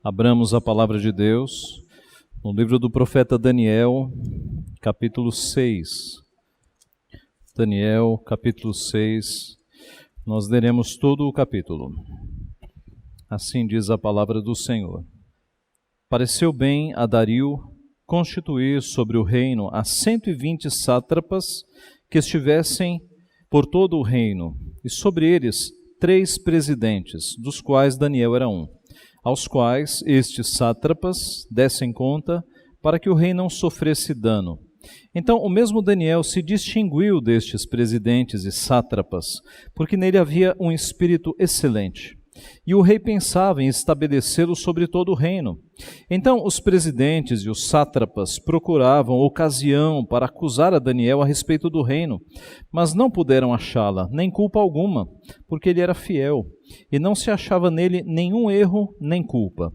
Abramos a palavra de Deus no livro do profeta Daniel, capítulo 6. Daniel, capítulo 6, nós leremos todo o capítulo. Assim diz a palavra do Senhor. Pareceu bem a Dario constituir sobre o reino a 120 sátrapas que estivessem por todo o reino, e sobre eles 3 presidentes, dos quais Daniel era um, aos quais estes sátrapas dessem conta para que o rei não sofresse dano. Então o mesmo Daniel se distinguiu destes presidentes e sátrapas, porque nele havia um espírito excelente. E o rei pensava em estabelecê-lo sobre todo o reino. Então os presidentes e os sátrapas procuravam ocasião para acusar a Daniel a respeito do reino, mas não puderam achá-la, nem culpa alguma, porque ele era fiel, e não se achava nele nenhum erro nem culpa.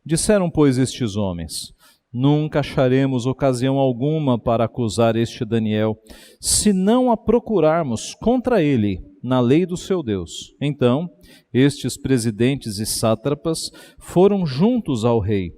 Disseram, pois, estes homens: nunca acharemos ocasião alguma para acusar este Daniel, se não a procurarmos contra ele na lei do seu Deus. Então, estes presidentes e sátrapas foram juntos ao rei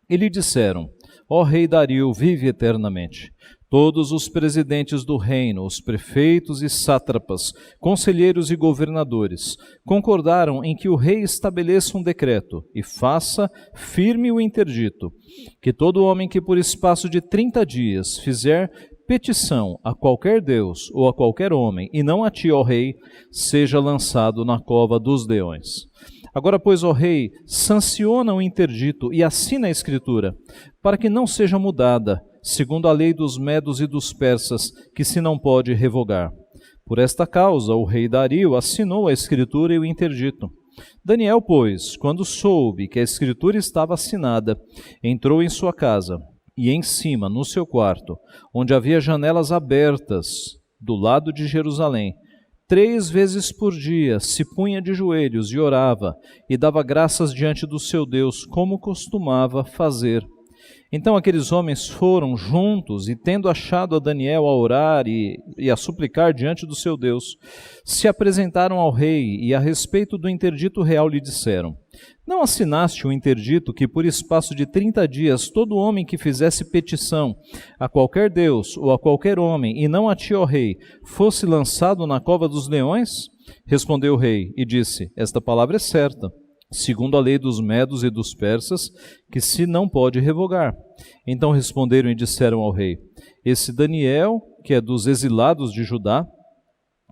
e lhe disseram: ó rei Dario, vive eternamente. Todos os presidentes do reino, os prefeitos e sátrapas, conselheiros e governadores, concordaram em que o rei estabeleça um decreto e faça firme o interdito, que todo homem que por espaço de 30 dias fizer petição a qualquer deus ou a qualquer homem, e não a ti, ó rei, seja lançado na cova dos leões. Agora, pois, ó rei, sanciona o interdito e assina a escritura, para que não seja mudada, segundo a lei dos medos e dos persas, que se não pode revogar. Por esta causa, o rei Dario assinou a escritura e o interdito. Daniel, pois, quando soube que a escritura estava assinada, entrou em sua casa, e em cima, no seu quarto, onde havia janelas abertas, do lado de Jerusalém, 3 vezes por dia se punha de joelhos e orava, e dava graças diante do seu Deus, como costumava fazer. Então aqueles homens foram juntos, e tendo achado a Daniel a orar e a suplicar diante do seu Deus, se apresentaram ao rei, e a respeito do interdito real lhe disseram: não assinaste o interdito que por espaço de 30 dias todo homem que fizesse petição a qualquer deus ou a qualquer homem, e não a ti, ó rei, fosse lançado na cova dos leões? Respondeu o rei e disse: esta palavra é certa, segundo a lei dos medos e dos persas, que se não pode revogar. Então responderam e disseram ao rei: esse Daniel, que é dos exilados de Judá,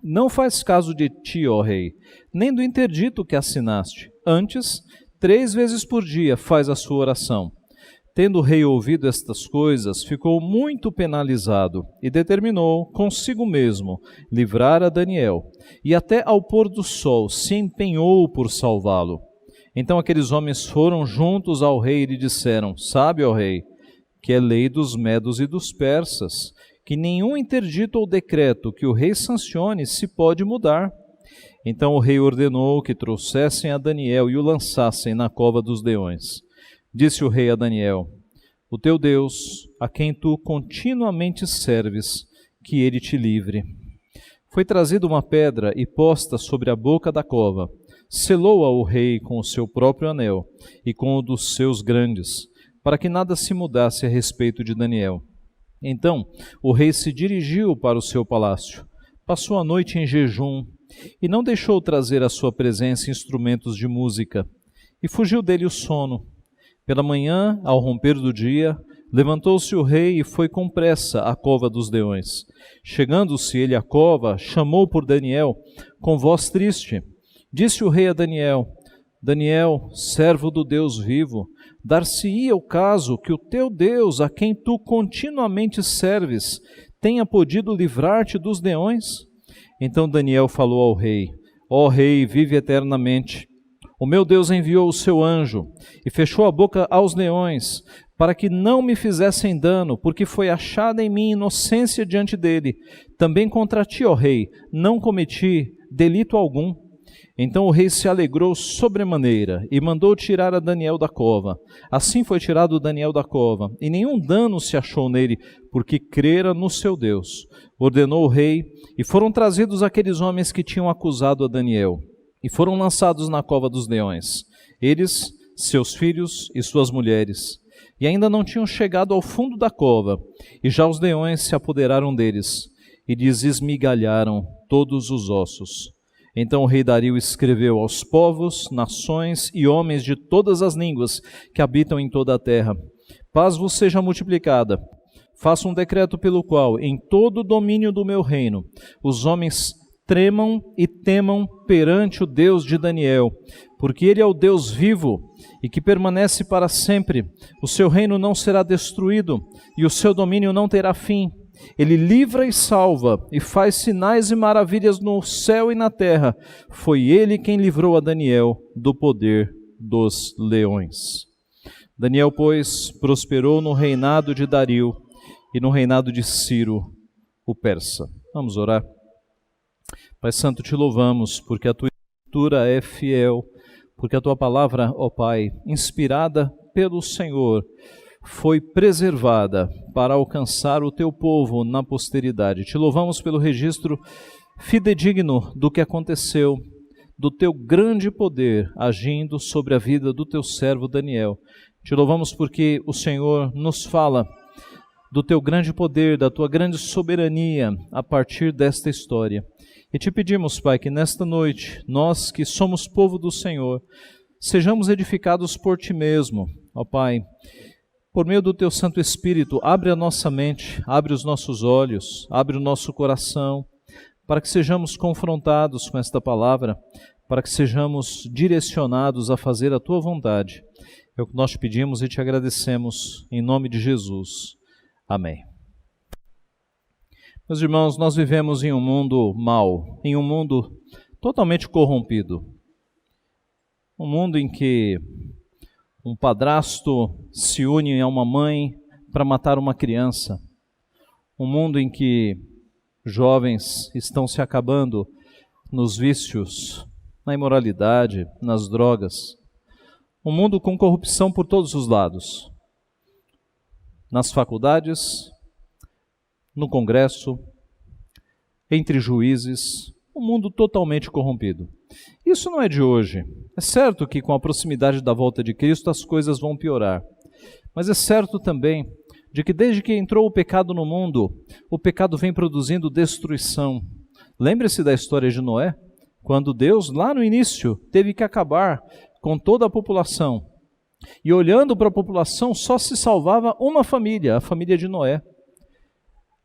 não faz caso de ti, ó rei, nem do interdito que assinaste. Antes, 3 vezes por dia faz a sua oração. Tendo o rei ouvido estas coisas, ficou muito penalizado e determinou consigo mesmo livrar a Daniel, e até ao pôr do sol se empenhou por salvá-lo. Então aqueles homens foram juntos ao rei e lhe disseram: sabe, ó rei, que é lei dos medos e dos persas, que nenhum interdito ou decreto que o rei sancione se pode mudar. Então o rei ordenou que trouxessem a Daniel e o lançassem na cova dos leões. Disse o rei a Daniel: o teu Deus, a quem tu continuamente serves, que ele te livre. Foi trazida uma pedra e posta sobre a boca da cova. Selou-a o rei com o seu próprio anel e com o dos seus grandes, para que nada se mudasse a respeito de Daniel. Então o rei se dirigiu para o seu palácio, passou a noite em jejum, e não deixou trazer à sua presença instrumentos de música, e fugiu dele o sono. Pela manhã, ao romper do dia, levantou-se o rei e foi com pressa à cova dos leões. Chegando-se ele à cova, chamou por Daniel com voz triste. Disse o rei a Daniel: Daniel, servo do Deus vivo, dar-se-ia o caso que o teu Deus, a quem tu continuamente serves, tenha podido livrar-te dos leões? Então Daniel falou ao rei: ó rei, vive eternamente. O meu Deus enviou o seu anjo e fechou a boca aos leões, para que não me fizessem dano, porque foi achada em mim inocência diante dele. Também contra ti, ó rei, não cometi delito algum. Então o rei se alegrou sobremaneira e mandou tirar a Daniel da cova. Assim foi tirado Daniel da cova, e nenhum dano se achou nele, porque crera no seu Deus. Ordenou o rei, e foram trazidos aqueles homens que tinham acusado a Daniel, e foram lançados na cova dos leões. Eles seus filhos e suas mulheres, e ainda não tinham chegado ao fundo da cova, e já os leões se apoderaram deles, e lhes esmigalharam todos os ossos. Então o rei Dario escreveu aos povos, nações e homens de todas as línguas que habitam em toda a terra: paz vos seja multiplicada. Faço um decreto pelo qual, em todo o domínio do meu reino, os homens tremam e temam perante o Deus de Daniel, porque ele é o Deus vivo e que permanece para sempre. O seu reino não será destruído e o seu domínio não terá fim. Ele livra e salva e faz sinais e maravilhas no céu e na terra. Foi ele quem livrou a Daniel do poder dos leões. Daniel, pois, prosperou no reinado de Dario e no reinado de Ciro, o persa. Vamos orar. Pai Santo, te louvamos porque a tua escritura é fiel, porque a tua palavra, ó Pai, inspirada pelo Senhor, foi preservada para alcançar o teu povo na posteridade. Te louvamos pelo registro fidedigno do que aconteceu, do teu grande poder agindo sobre a vida do teu servo Daniel. Te louvamos porque o Senhor nos fala do teu grande poder, da tua grande soberania a partir desta história. E te pedimos, Pai, que nesta noite, nós que somos povo do Senhor, sejamos edificados por Ti mesmo, ó Pai. Por meio do Teu Santo Espírito, abre a nossa mente, abre os nossos olhos, abre o nosso coração, para que sejamos confrontados com esta palavra, para que sejamos direcionados a fazer a Tua vontade. É o que nós te pedimos e te agradecemos, em nome de Jesus. Amém. Meus irmãos, nós vivemos em um mundo mau, em um mundo totalmente corrompido. Um mundo em que um padrasto se une a uma mãe para matar uma criança. Um mundo em que jovens estão se acabando nos vícios, na imoralidade, nas drogas. Um mundo com corrupção por todos os lados. Nas faculdades, no Congresso, entre juízes, um mundo totalmente corrompido. Isso não é de hoje. É certo que com a proximidade da volta de Cristo as coisas vão piorar. Mas é certo também de que desde que entrou o pecado no mundo, o pecado vem produzindo destruição. Lembre-se da história de Noé, quando Deus, lá no início, teve que acabar com toda a população. E olhando para a população, só se salvava uma família, a família de Noé.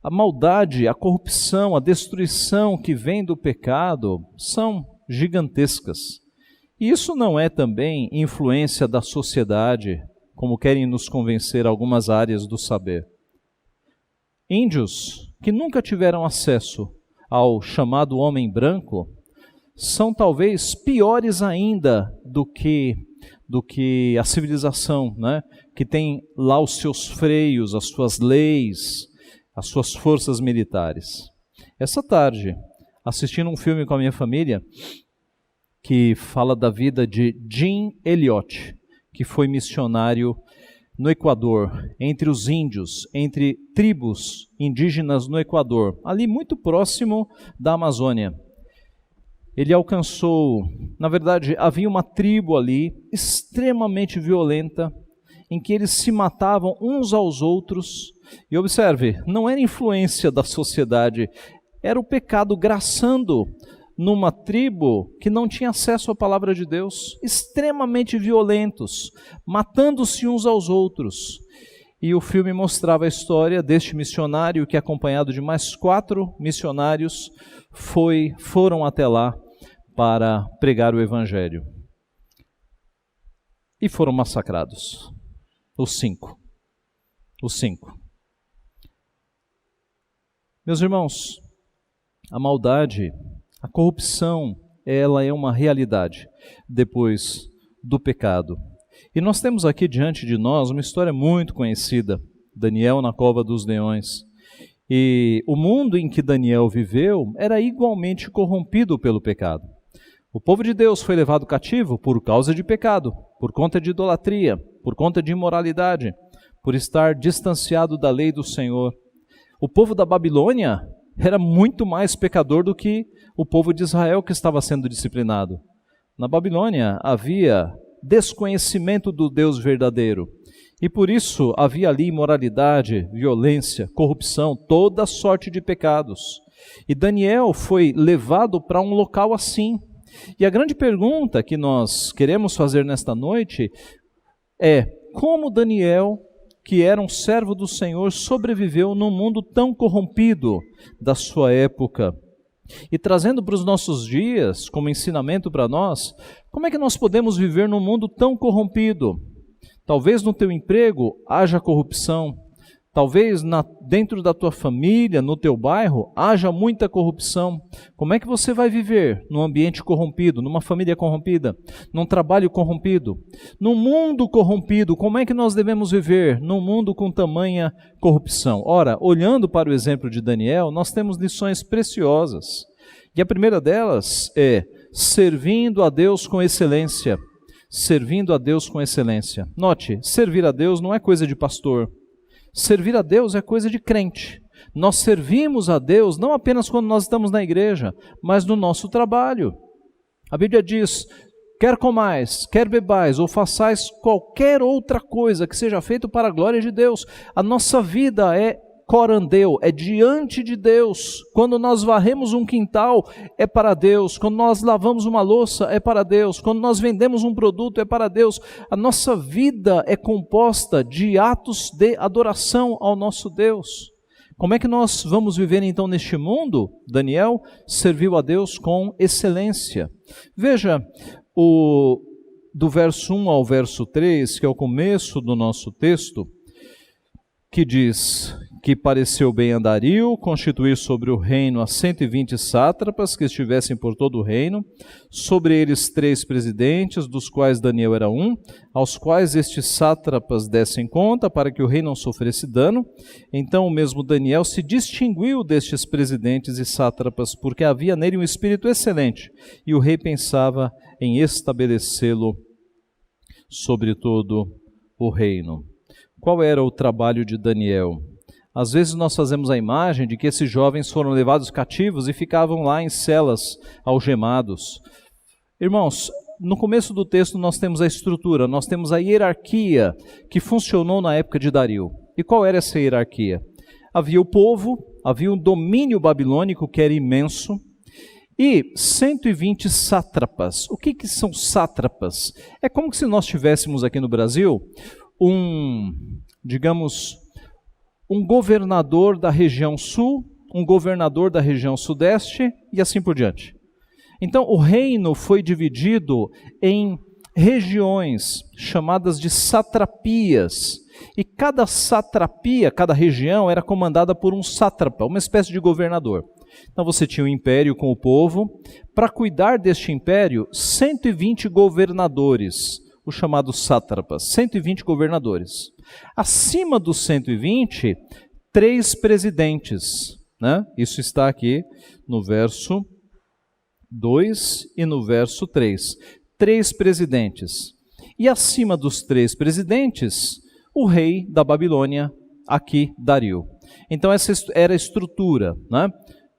A maldade, a corrupção, a destruição que vem do pecado são gigantescas. E isso não é também influência da sociedade, como querem nos convencer algumas áreas do saber. Índios que nunca tiveram acesso ao chamado homem branco são talvez piores ainda do que a civilização, né? Que tem lá os seus freios, as suas leis, as suas forças militares. Essa tarde, assistindo um filme com a minha família, que fala da vida de Jim Elliot, que foi missionário no Equador, entre os índios, entre tribos indígenas no Equador, ali muito próximo da Amazônia. Ele alcançou, na verdade, havia uma tribo ali extremamente violenta, em que eles se matavam uns aos outros. E observe, não era influência da sociedade, era o pecado graçando numa tribo que não tinha acesso à palavra de Deus, extremamente violentos, matando-se uns aos outros. E o filme mostrava a história deste missionário que, acompanhado de mais 4 missionários, foram até lá para pregar o evangelho. E foram massacrados. Os 5. Meus irmãos, a maldade, a corrupção, ela é uma realidade depois do pecado. E nós temos aqui diante de nós uma história muito conhecida, Daniel na cova dos leões. E o mundo em que Daniel viveu era igualmente corrompido pelo pecado. O povo de Deus foi levado cativo por causa de pecado, por conta de idolatria, por conta de imoralidade, por estar distanciado da lei do Senhor. O povo da Babilônia era muito mais pecador do que o povo de Israel que estava sendo disciplinado. Na Babilônia havia desconhecimento do Deus verdadeiro. E por isso havia ali imoralidade, violência, corrupção, toda sorte de pecados. E Daniel foi levado para um local assim. E a grande pergunta que nós queremos fazer nesta noite é: como Daniel, que era um servo do Senhor, sobreviveu num mundo tão corrompido da sua época? E trazendo para os nossos dias, como ensinamento para nós, como é que nós podemos viver num mundo tão corrompido? Talvez no teu emprego haja corrupção, talvez dentro da tua família, no teu bairro, haja muita corrupção. Como é que você vai viver num ambiente corrompido, numa família corrompida, num trabalho corrompido, num mundo corrompido? Como é que nós devemos viver num mundo com tamanha corrupção? Ora, olhando para o exemplo de Daniel, nós temos lições preciosas. E a primeira delas é servindo a Deus com excelência. Servindo a Deus com excelência. Note, servir a Deus não é coisa de pastor. Servir a Deus é coisa de crente. Nós servimos a Deus não apenas quando nós estamos na igreja, mas no nosso trabalho. A Bíblia diz: quer comais, quer bebais, ou façais qualquer outra coisa que seja feito para a glória de Deus. A nossa vida é corandeu, é diante de Deus. Quando nós varremos um quintal, é para Deus. Quando nós lavamos uma louça, é para Deus. Quando nós vendemos um produto, é para Deus. A nossa vida é composta de atos de adoração ao nosso Deus. Como é que nós vamos viver então neste mundo? Daniel serviu a Deus com excelência. Veja, do verso 1 ao verso 3, que é o começo do nosso texto, que diz que pareceu bem a Dario constituir sobre o reino a 120 sátrapas que estivessem por todo o reino, sobre eles 3 presidentes, dos quais Daniel era um, aos quais estes sátrapas dessem conta, para que o rei não sofresse dano. Então o mesmo Daniel se distinguiu destes presidentes e sátrapas, porque havia nele um espírito excelente, e o rei pensava em estabelecê-lo sobre todo o reino. Qual era o trabalho de Daniel? Às vezes nós fazemos a imagem de que esses jovens foram levados cativos e ficavam lá em celas algemados. Irmãos, no começo do texto nós temos a estrutura, nós temos a hierarquia que funcionou na época de Dario. E qual era essa hierarquia? Havia o povo, havia um domínio babilônico que era imenso, e 120 sátrapas. O que são sátrapas? É como se nós tivéssemos aqui no Brasil digamos, um governador da região sul, um governador da região sudeste e assim por diante. Então, o reino foi dividido em regiões chamadas de satrapias. E cada satrapia, cada região era comandada por um sátrapa, uma espécie de governador. Então você tinha um império com o povo. Para cuidar deste império, 120 governadores, os chamados sátrapas, 120 governadores. Acima dos 120, 3 presidentes, né? Isso está aqui no verso 2 e no verso 3. 3 presidentes. E acima dos 3 presidentes, o rei da Babilônia, aqui Dario. Então essa era a estrutura, né?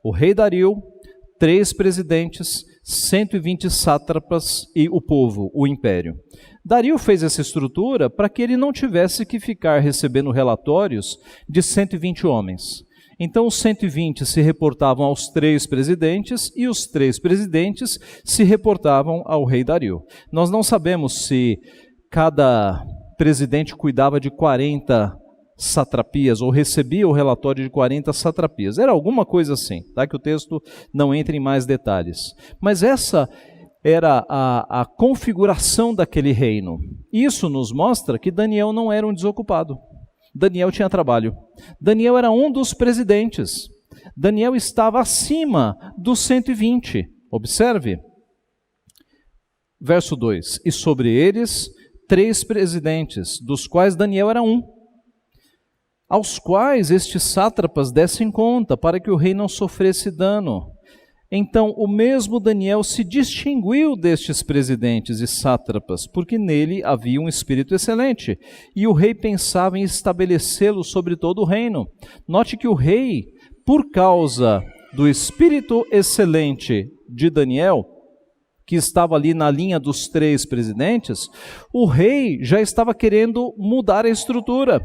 O rei Dario, 3 presidentes, 120 sátrapas e o povo, o império. Dario fez essa estrutura para que ele não tivesse que ficar recebendo relatórios de 120 homens. Então os 120 se reportavam aos 3 presidentes e os 3 presidentes se reportavam ao rei Dario. Nós não sabemos se cada presidente cuidava de 40 satrapias ou recebia o relatório de 40 satrapias. Era alguma coisa assim, tá? Que o texto não entra em mais detalhes. Mas essa era a configuração daquele reino. Isso nos mostra que Daniel não era um desocupado. Daniel tinha trabalho. Daniel era um dos presidentes. Daniel estava acima dos 120. Observe. Verso 2. E sobre eles 3 presidentes, dos quais Daniel era um, aos quais estes sátrapas dessem conta, para que o rei não sofresse dano. Então, o mesmo Daniel se distinguiu destes presidentes e sátrapas, porque nele havia um espírito excelente, e o rei pensava em estabelecê-lo sobre todo o reino. Note que o rei, por causa do espírito excelente de Daniel, que estava ali na linha dos 3 presidentes, o rei já estava querendo mudar a estrutura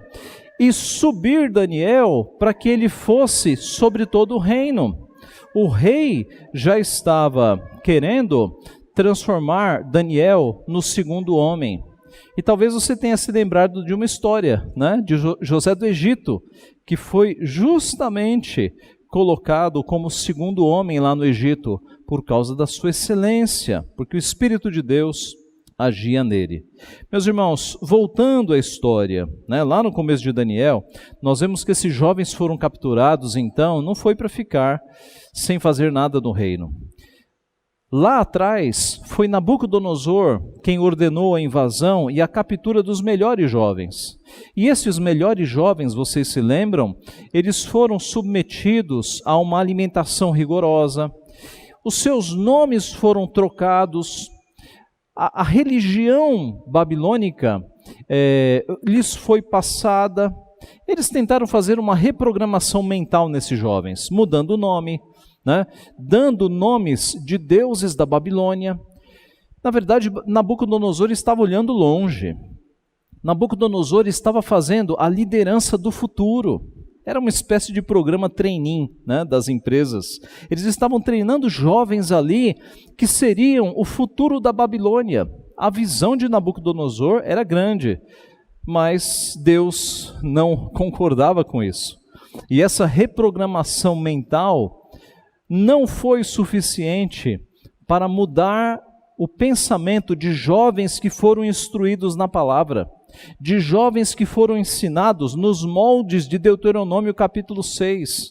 e subir Daniel para que ele fosse sobre todo o reino. O rei já estava querendo transformar Daniel no segundo homem. E talvez você tenha se lembrado de uma história, né, de José do Egito, que foi justamente colocado como segundo homem lá no Egito, por causa da sua excelência, porque o Espírito de Deus agia nele. Meus irmãos, voltando à história, né, lá no começo de Daniel, nós vemos que esses jovens foram capturados, então, não foi para ficar sem fazer nada no reino. Lá atrás, foi Nabucodonosor quem ordenou a invasão e a captura dos melhores jovens. E esses melhores jovens, vocês se lembram, eles foram submetidos a uma alimentação rigorosa, os seus nomes foram trocados, a religião babilônica lhes foi passada. Eles tentaram fazer uma reprogramação mental nesses jovens, mudando o nome, né, dando nomes de deuses da Babilônia. Na verdade, Nabucodonosor estava olhando longe. Nabucodonosor estava fazendo a liderança do futuro. Era uma espécie de programa trainee, né, das empresas. Eles estavam treinando jovens ali que seriam o futuro da Babilônia. A visão de Nabucodonosor era grande, mas Deus não concordava com isso. E essa reprogramação mental não foi suficiente para mudar o pensamento de jovens que foram instruídos na palavra, de jovens que foram ensinados nos moldes de Deuteronômio capítulo 6.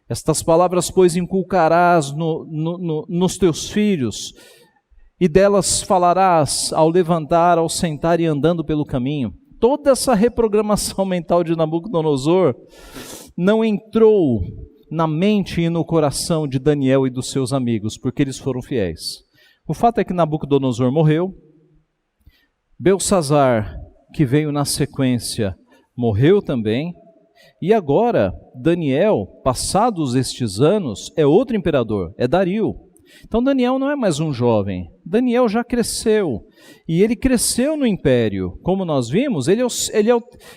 Estas palavras, pois, inculcarás nos teus filhos, e delas falarás ao levantar, ao sentar e andando pelo caminho. Toda essa reprogramação mental de Nabucodonosor não entrou na mente e no coração de Daniel e dos seus amigos, porque eles foram fiéis. O fato é que Nabucodonosor morreu, Belsazar, que veio na sequência, morreu também, e agora Daniel, passados estes anos, é outro imperador, é Dario. Então Daniel não é mais um jovem, Daniel já cresceu, e ele cresceu no império. Como nós vimos, ele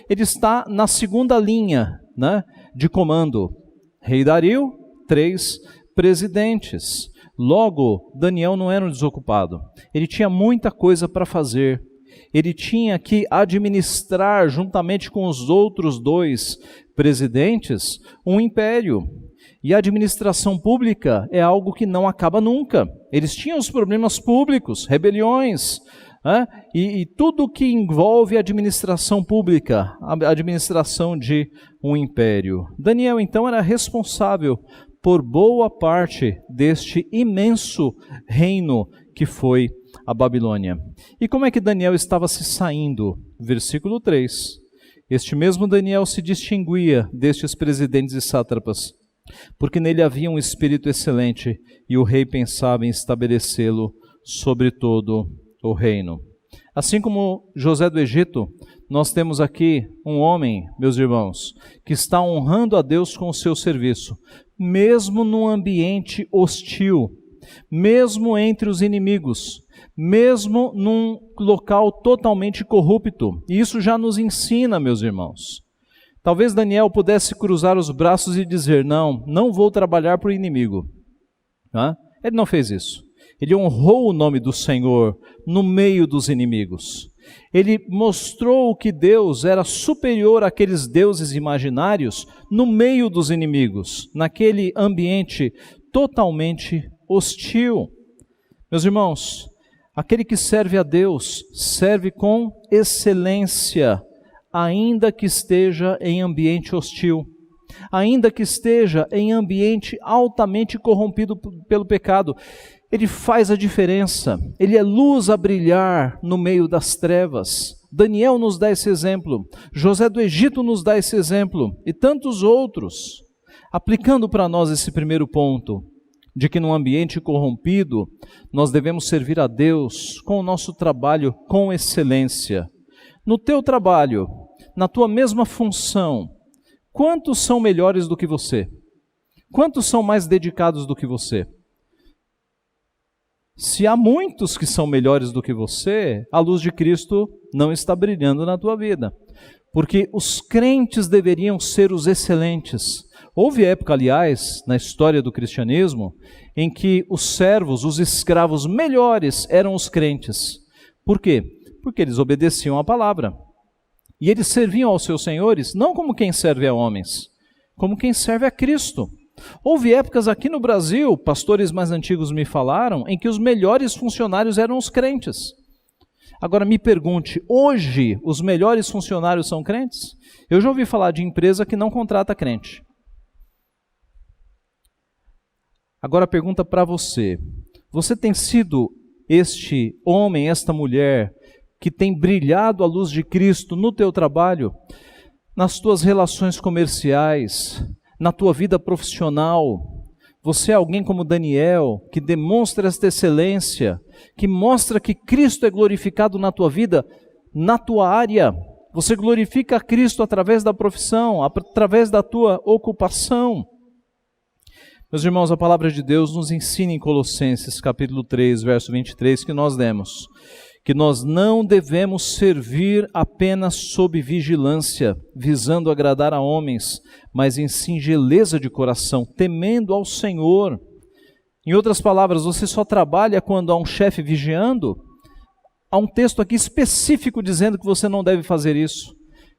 está na segunda linha, né, de comando. Rei Dario, 3 presidentes. Logo, Daniel não era um desocupado. Ele tinha muita coisa para fazer. Ele tinha que administrar, juntamente com os outros 2 presidentes, um império. E a administração pública é algo que não acaba nunca. Eles tinham os problemas públicos, rebeliões, né? E tudo que envolve a administração pública, a administração de um império. Daniel, então, era responsável por boa parte deste imenso reino que foi a Babilônia. E como é que Daniel estava se saindo? Versículo 3. Este mesmo Daniel se distinguia destes presidentes e sátrapas, porque nele havia um espírito excelente, e o rei pensava em estabelecê-lo sobre todo o reino. Assim como José do Egito, nós temos aqui um homem, meus irmãos, que está honrando a Deus com o seu serviço, mesmo num ambiente hostil, mesmo entre os inimigos, mesmo num local totalmente corrupto. E isso já nos ensina, meus irmãos. Talvez Daniel pudesse cruzar os braços e dizer, não vou trabalhar para o inimigo. Ele não fez isso. Ele honrou o nome do Senhor no meio dos inimigos. Ele mostrou que Deus era superior àqueles deuses imaginários no meio dos inimigos, naquele ambiente totalmente hostil. Meus irmãos, aquele que serve a Deus serve com excelência, ainda que esteja em ambiente hostil, ainda que esteja em ambiente altamente corrompido pelo pecado. Ele faz a diferença, ele é luz a brilhar no meio das trevas. Daniel nos dá esse exemplo, José do Egito nos dá esse exemplo, e tantos outros. Aplicando para nós esse primeiro ponto, de que num ambiente corrompido, nós devemos servir a Deus com o nosso trabalho com excelência. No teu trabalho, na tua mesma função, quantos são melhores do que você? Quantos são mais dedicados do que você? Se há muitos que são melhores do que você, a luz de Cristo não está brilhando na tua vida. Porque os crentes deveriam ser os excelentes. Houve época, aliás, na história do cristianismo, em que os servos, os escravos melhores eram os crentes. Por quê? Porque eles obedeciam à palavra. E eles serviam aos seus senhores, não como quem serve a homens, como quem serve a Cristo. Houve épocas aqui no Brasil, pastores mais antigos me falaram, em que os melhores funcionários eram os crentes. Agora me pergunte, hoje os melhores funcionários são crentes? Eu já ouvi falar de empresa que não contrata crente. Agora a pergunta para você, você tem sido este homem, esta mulher, que tem brilhado a luz de Cristo no teu trabalho, nas tuas relações comerciais, na tua vida profissional? Você é alguém como Daniel, que demonstra esta excelência, que mostra que Cristo é glorificado na tua vida, na tua área. Você glorifica a Cristo através da profissão, através da tua ocupação. Meus irmãos, a palavra de Deus nos ensina em Colossenses capítulo 3, verso 23, que nós lemos, que nós não devemos servir apenas sob vigilância, visando agradar a homens, mas em singeleza de coração, temendo ao Senhor. Em outras palavras, você só trabalha quando há um chefe vigiando? Há um texto aqui específico dizendo que você não deve fazer isso,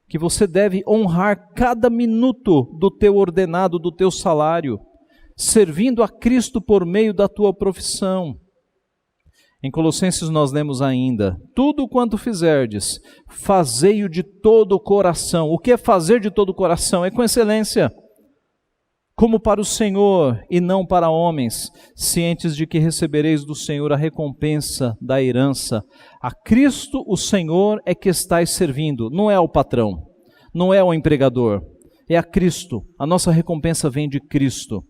que você deve honrar cada minuto do teu ordenado, do teu salário, servindo a Cristo por meio da tua profissão. Em Colossenses nós lemos ainda, tudo quanto fizerdes, fazei-o de todo o coração. O que é fazer de todo o coração? É com excelência, como para o Senhor e não para homens, cientes de que recebereis do Senhor a recompensa da herança. A Cristo o Senhor é que estais servindo, não é ao patrão, não é ao empregador, é a Cristo. A nossa recompensa vem de Cristo.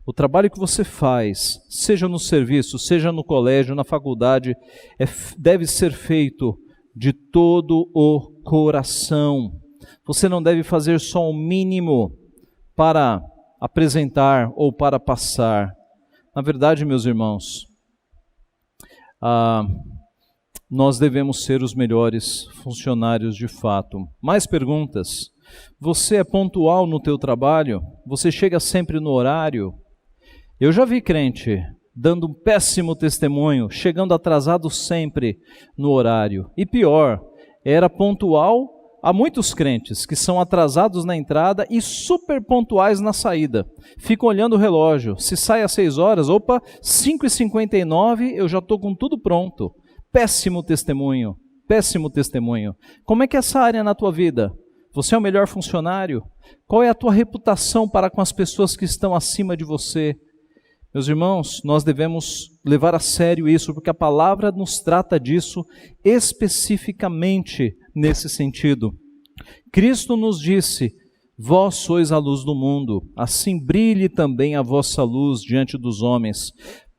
O trabalho que você faz, seja no serviço, seja no colégio, na faculdade, deve ser feito de todo o coração. Você não deve fazer só o mínimo para apresentar ou para passar. Na verdade, meus irmãos, nós devemos ser os melhores funcionários de fato. Mais perguntas? Você é pontual no teu trabalho? Você chega sempre no horário? Eu já vi crente dando um péssimo testemunho, chegando atrasado sempre no horário. E pior, era pontual. Há muitos crentes que são atrasados na entrada e super pontuais na saída. Ficam olhando o relógio. Se sai às 6 horas, 5h59, eu já estou com tudo pronto. Péssimo testemunho, péssimo testemunho. Como é que é essa área na tua vida? Você é o melhor funcionário? Qual é a tua reputação para com as pessoas que estão acima de você? Meus irmãos, nós devemos levar a sério isso, porque a palavra nos trata disso especificamente nesse sentido. Cristo nos disse, vós sois a luz do mundo, assim brilhe também a vossa luz diante dos homens,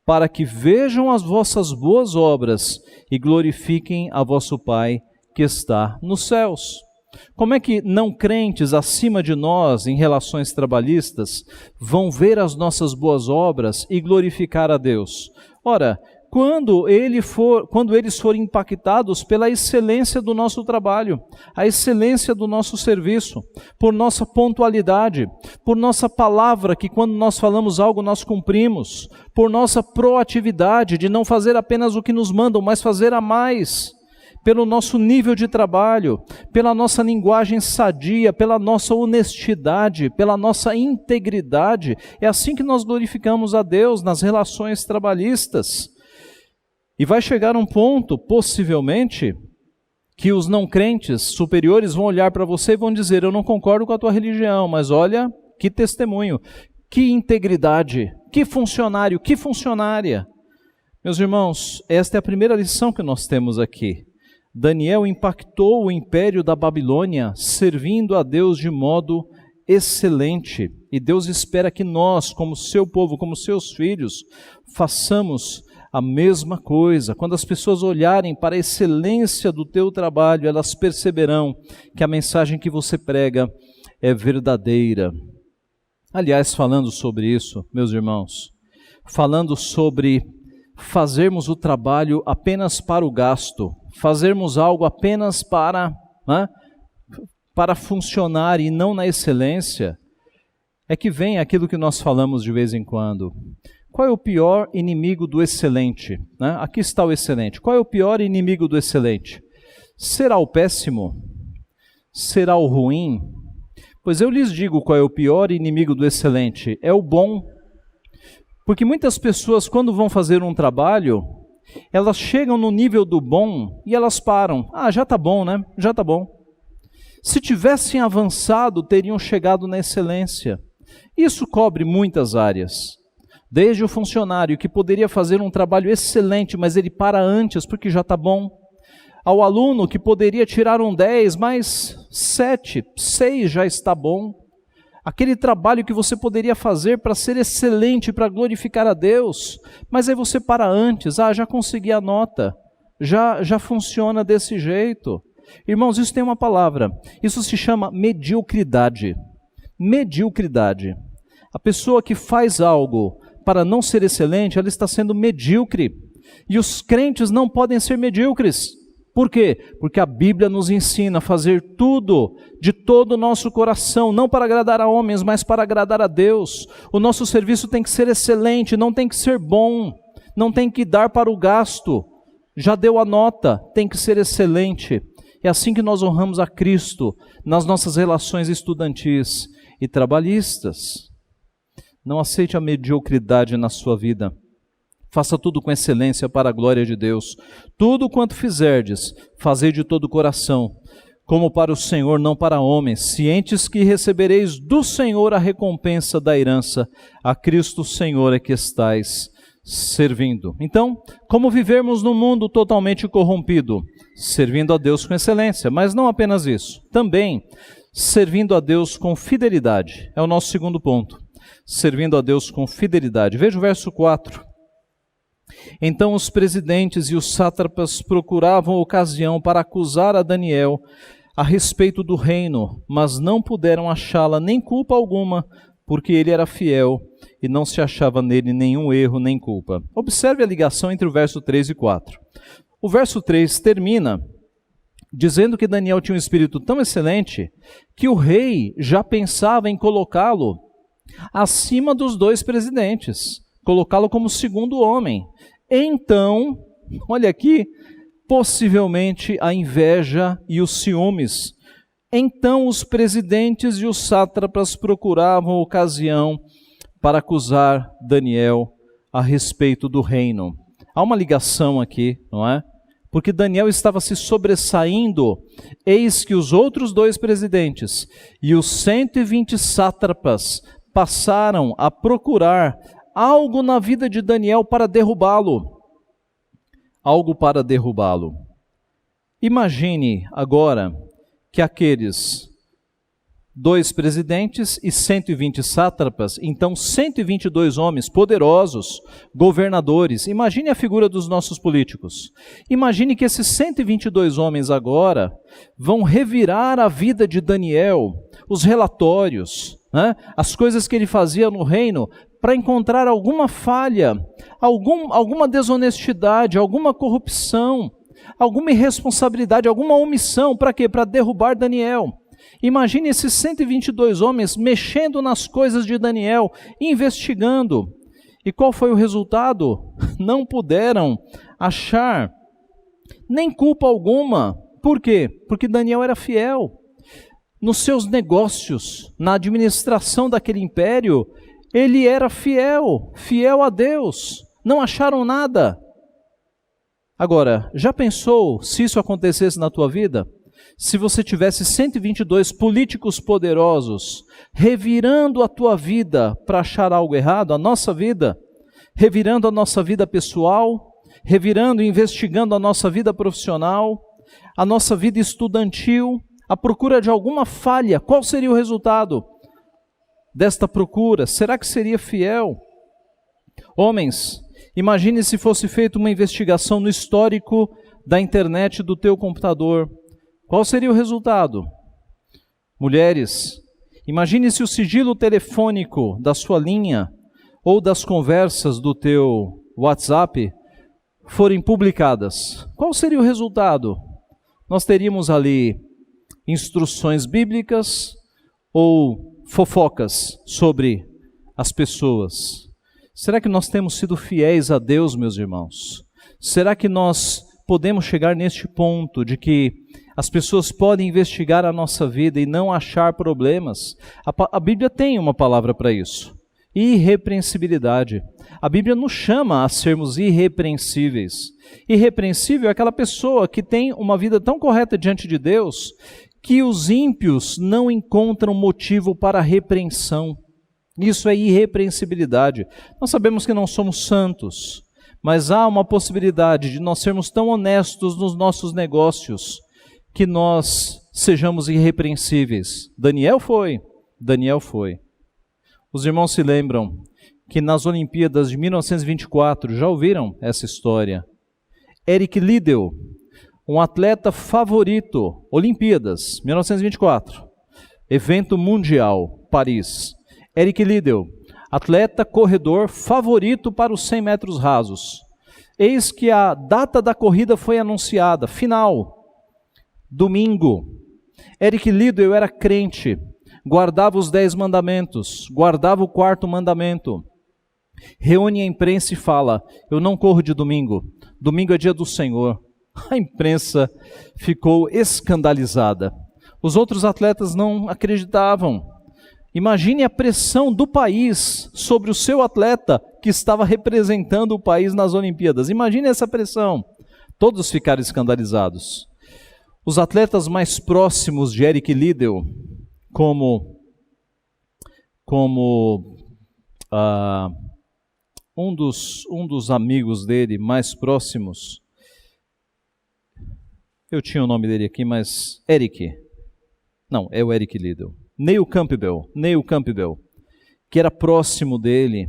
para que vejam as vossas boas obras e glorifiquem a vosso Pai que está nos céus. Como é que não crentes acima de nós, em relações trabalhistas, vão ver as nossas boas obras e glorificar a Deus? Ora, quando eles forem impactados pela excelência do nosso trabalho, a excelência do nosso serviço, por nossa pontualidade, por nossa palavra, que quando nós falamos algo nós cumprimos, por nossa proatividade de não fazer apenas o que nos mandam, mas fazer a mais, pelo nosso nível de trabalho, pela nossa linguagem sadia, pela nossa honestidade, pela nossa integridade. É assim que nós glorificamos a Deus nas relações trabalhistas. E vai chegar um ponto, possivelmente, que os não crentes superiores vão olhar para você e vão dizer, eu não concordo com a tua religião, mas olha, que testemunho, que integridade, que funcionário, que funcionária. Meus irmãos, esta é a primeira lição que nós temos aqui. Daniel impactou o império da Babilônia, servindo a Deus de modo excelente. E Deus espera que nós, como seu povo, como seus filhos, façamos a mesma coisa. Quando as pessoas olharem para a excelência do teu trabalho, elas perceberão que a mensagem que você prega é verdadeira. Aliás, falando sobre isso, meus irmãos, falando sobre fazermos o trabalho apenas para o gasto, fazermos algo apenas para funcionar e não na excelência, é que vem aquilo que nós falamos de vez em quando. Qual é o pior inimigo do excelente? Aqui está o excelente. Qual é o pior inimigo do excelente? Será o péssimo? Será o ruim? Pois eu lhes digo qual é o pior inimigo do excelente. É o bom. Porque muitas pessoas, quando vão fazer um trabalho, elas chegam no nível do bom e elas param. Já está bom, né? Já está bom. Se tivessem avançado, teriam chegado na excelência. Isso cobre muitas áreas. Desde o funcionário que poderia fazer um trabalho excelente, mas ele para antes porque já está bom. Ao aluno que poderia tirar um 10, mas 7, 6 já está bom. Aquele trabalho que você poderia fazer para ser excelente, para glorificar a Deus, mas aí você para antes, já consegui a nota, já funciona desse jeito. Irmãos, isso tem uma palavra, isso se chama mediocridade. Mediocridade. A pessoa que faz algo para não ser excelente, ela está sendo medíocre. E os crentes não podem ser medíocres. Por quê? Porque a Bíblia nos ensina a fazer tudo de todo o nosso coração, não para agradar a homens, mas para agradar a Deus. O nosso serviço tem que ser excelente, não tem que ser bom, não tem que dar para o gasto. Já deu a nota, tem que ser excelente. É assim que nós honramos a Cristo nas nossas relações estudantis e trabalhistas. Não aceite a mediocridade na sua vida. Faça tudo com excelência para a glória de Deus. Tudo quanto fizerdes, fazei de todo o coração, como para o Senhor, não para homens, cientes que recebereis do Senhor a recompensa da herança. A Cristo Senhor é que estais servindo. Então, como vivermos num mundo totalmente corrompido? Servindo a Deus com excelência, mas não apenas isso. Também servindo a Deus com fidelidade. É o nosso segundo ponto. Servindo a Deus com fidelidade. Veja o verso 4. Então os presidentes e os sátrapas procuravam ocasião para acusar a Daniel a respeito do reino, mas não puderam achá-la nem culpa alguma, porque ele era fiel e não se achava nele nenhum erro nem culpa. Observe a ligação entre o verso 3 e 4. O verso 3 termina dizendo que Daniel tinha um espírito tão excelente que o rei já pensava em colocá-lo acima dos dois presidentes, colocá-lo como segundo homem. Então, olha aqui, possivelmente a inveja e os ciúmes. Então os presidentes e os sátrapas procuravam ocasião para acusar Daniel a respeito do reino. Há uma ligação aqui, não é? Porque Daniel estava se sobressaindo, eis que os outros dois presidentes e os 120 sátrapas passaram a procurar algo na vida de Daniel para derrubá-lo. Algo para derrubá-lo. Imagine agora que aqueles dois presidentes e 120 sátrapas, então 122 homens poderosos, governadores. Imagine a figura dos nossos políticos. Imagine que esses 122 homens agora vão revirar a vida de Daniel, os relatórios, as coisas que ele fazia no reino, para encontrar alguma falha, alguma desonestidade, alguma corrupção, alguma irresponsabilidade, alguma omissão. Para quê? Para derrubar Daniel. Imagine esses 122 homens mexendo nas coisas de Daniel, investigando. E qual foi o resultado? Não puderam achar nem culpa alguma. Por quê? Porque Daniel era fiel. Nos seus negócios, na administração daquele império, ele era fiel a Deus. Não acharam nada. Agora, já pensou se isso acontecesse na tua vida? Se você tivesse 122 políticos poderosos revirando a tua vida para achar algo errado, a nossa vida, revirando a nossa vida pessoal, revirando e investigando a nossa vida profissional, a nossa vida estudantil, à procura de alguma falha, qual seria o resultado desta procura? Será que seria fiel? Homens, imagine se fosse feita uma investigação no histórico da internet do teu computador. Qual seria o resultado? Mulheres, imagine se o sigilo telefônico da sua linha ou das conversas do teu WhatsApp forem publicadas, qual seria o resultado? Nós teríamos ali instruções bíblicas ou fofocas sobre as pessoas? Será que nós temos sido fiéis a Deus, meus irmãos? Será que nós podemos chegar neste ponto de que as pessoas podem investigar a nossa vida e não achar problemas? A Bíblia tem uma palavra para isso: irrepreensibilidade. A Bíblia nos chama a sermos irrepreensíveis. Irrepreensível é aquela pessoa que tem uma vida tão correta diante de Deus que os ímpios não encontram motivo para repreensão. Isso é irrepreensibilidade. Nós sabemos que não somos santos, mas há uma possibilidade de nós sermos tão honestos nos nossos negócios que nós sejamos irrepreensíveis. Daniel foi. Os irmãos se lembram que nas Olimpíadas de 1924, já ouviram essa história? Eric Liddell, um atleta favorito, Olimpíadas, 1924, evento mundial, Paris. Eric Liddell, atleta corredor favorito para os 100 metros rasos. Eis que a data da corrida foi anunciada, final, domingo. Eric Liddell era crente, guardava os 10 mandamentos, guardava o 4º mandamento. Reúne a imprensa e fala: eu não corro de domingo, domingo é dia do Senhor. A imprensa ficou escandalizada. Os outros atletas não acreditavam. Imagine a pressão do país sobre o seu atleta que estava representando o país nas Olimpíadas. Imagine essa pressão. Todos ficaram escandalizados. Os atletas mais próximos de Eric Liddell, como um dos amigos dele mais próximos, eu tinha o nome dele aqui, mas Eric Liddell. Neil Campbell, que era próximo dele,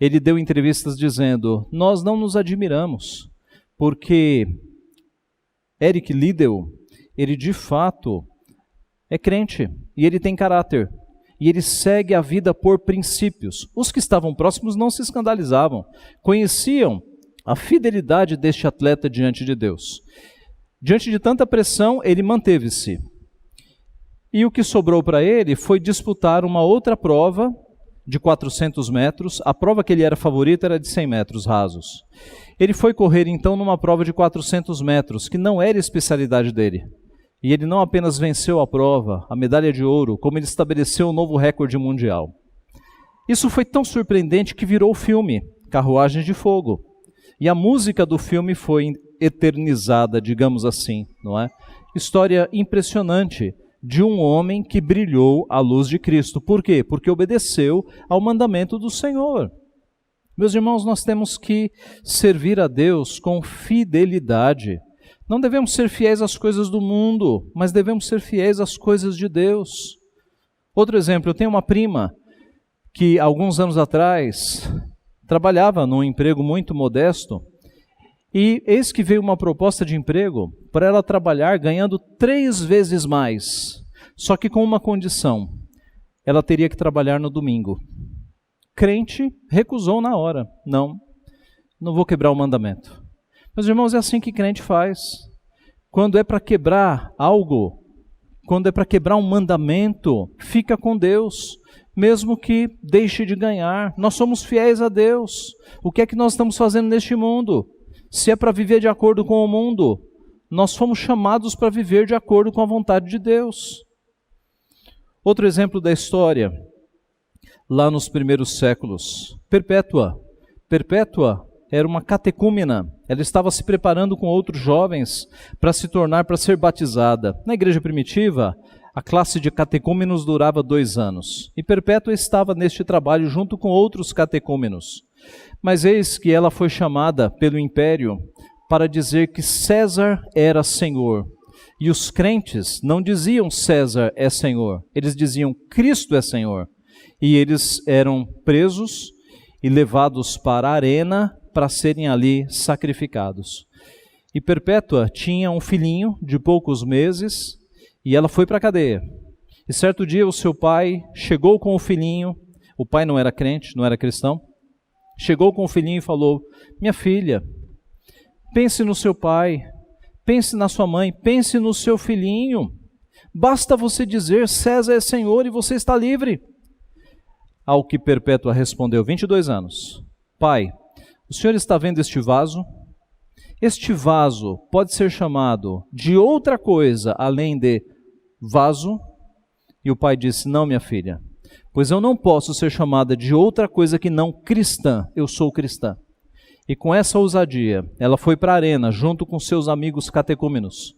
ele deu entrevistas dizendo: nós não nos admiramos, porque Eric Liddell, ele de fato é crente, e ele tem caráter, e ele segue a vida por princípios. Os que estavam próximos não se escandalizavam, conheciam a fidelidade deste atleta diante de Deus. Diante de tanta pressão, ele manteve-se. E o que sobrou para ele foi disputar uma outra prova de 400 metros. A prova que ele era favorito era de 100 metros rasos. Ele foi correr então numa prova de 400 metros, que não era a especialidade dele. E ele não apenas venceu a prova, a medalha de ouro, como ele estabeleceu um novo recorde mundial. Isso foi tão surpreendente que virou o filme Carruagens de Fogo. E a música do filme foi eternizada, digamos assim, não é? História impressionante de um homem que brilhou à luz de Cristo. Por quê? Porque obedeceu ao mandamento do Senhor. Meus irmãos, nós temos que servir a Deus com fidelidade. Não devemos ser fiéis às coisas do mundo, mas devemos ser fiéis às coisas de Deus. Outro exemplo, eu tenho uma prima que alguns anos atrás trabalhava num emprego muito modesto, e eis que veio uma proposta de emprego para ela trabalhar ganhando 3 vezes mais, só que com uma condição: ela teria que trabalhar no domingo. Crente recusou na hora: não vou quebrar o mandamento. Meus irmãos, é assim que crente faz. Quando é para quebrar algo, quando é para quebrar um mandamento, fica com Deus, mesmo que deixe de ganhar. Nós somos fiéis a Deus. O que é que nós estamos fazendo neste mundo? Se é para viver de acordo com o mundo, nós fomos chamados para viver de acordo com a vontade de Deus. Outro exemplo da história, lá nos primeiros séculos, Perpétua era uma catecúmena. Ela estava se preparando com outros jovens para ser batizada. Na igreja primitiva, a classe de catecúmenos durava 2 anos. E Perpétua estava neste trabalho junto com outros catecúmenos. Mas eis que ela foi chamada pelo império para dizer que César era Senhor. E os crentes não diziam César é Senhor, eles diziam Cristo é Senhor. E eles eram presos e levados para a arena para serem ali sacrificados. E Perpétua tinha um filhinho de poucos meses e ela foi para a cadeia. E certo dia o seu pai chegou com o filhinho, o pai não era crente, não era cristão, chegou com o filhinho e falou: minha filha, pense no seu pai, pense na sua mãe, pense no seu filhinho. Basta você dizer, César é Senhor e você está livre. Ao que Perpétua respondeu, 22 anos. Pai, o senhor está vendo este vaso? Este vaso pode ser chamado de outra coisa além de vaso? E o pai disse, não, minha filha, pois eu não posso ser chamada de outra coisa que não cristã. Eu sou cristã. E com essa ousadia, ela foi para a arena junto com seus amigos catecúmenos.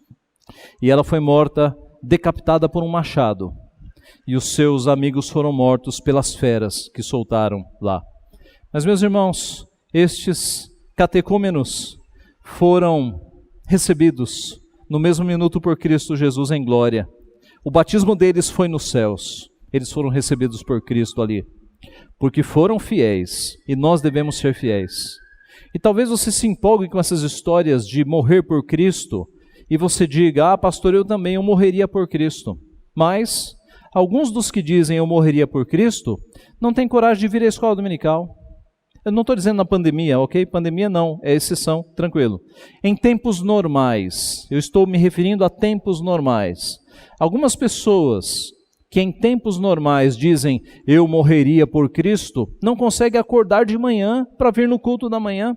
E ela foi morta, decapitada por um machado. E os seus amigos foram mortos pelas feras que soltaram lá. Mas, meus irmãos, estes catecúmenos foram recebidos no mesmo minuto por Cristo Jesus em glória. O batismo deles foi nos céus. Eles foram recebidos por Cristo ali, porque foram fiéis, e nós devemos ser fiéis. E talvez você se empolgue com essas histórias de morrer por Cristo, e você diga, pastor, eu também morreria por Cristo. Mas alguns dos que dizem eu morreria por Cristo, não têm coragem de vir à escola dominical. Eu não estou dizendo na pandemia, ok? Pandemia não, é exceção, tranquilo. Em tempos normais, eu estou me referindo a tempos normais. Algumas pessoas que em tempos normais dizem, eu morreria por Cristo, não conseguem acordar de manhã para vir no culto da manhã.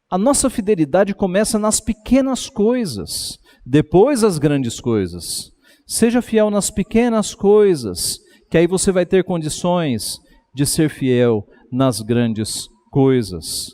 A nossa fidelidade começa nas pequenas coisas, depois as grandes coisas. Seja fiel nas pequenas coisas, que aí você vai ter condições de ser fiel nas grandes coisas.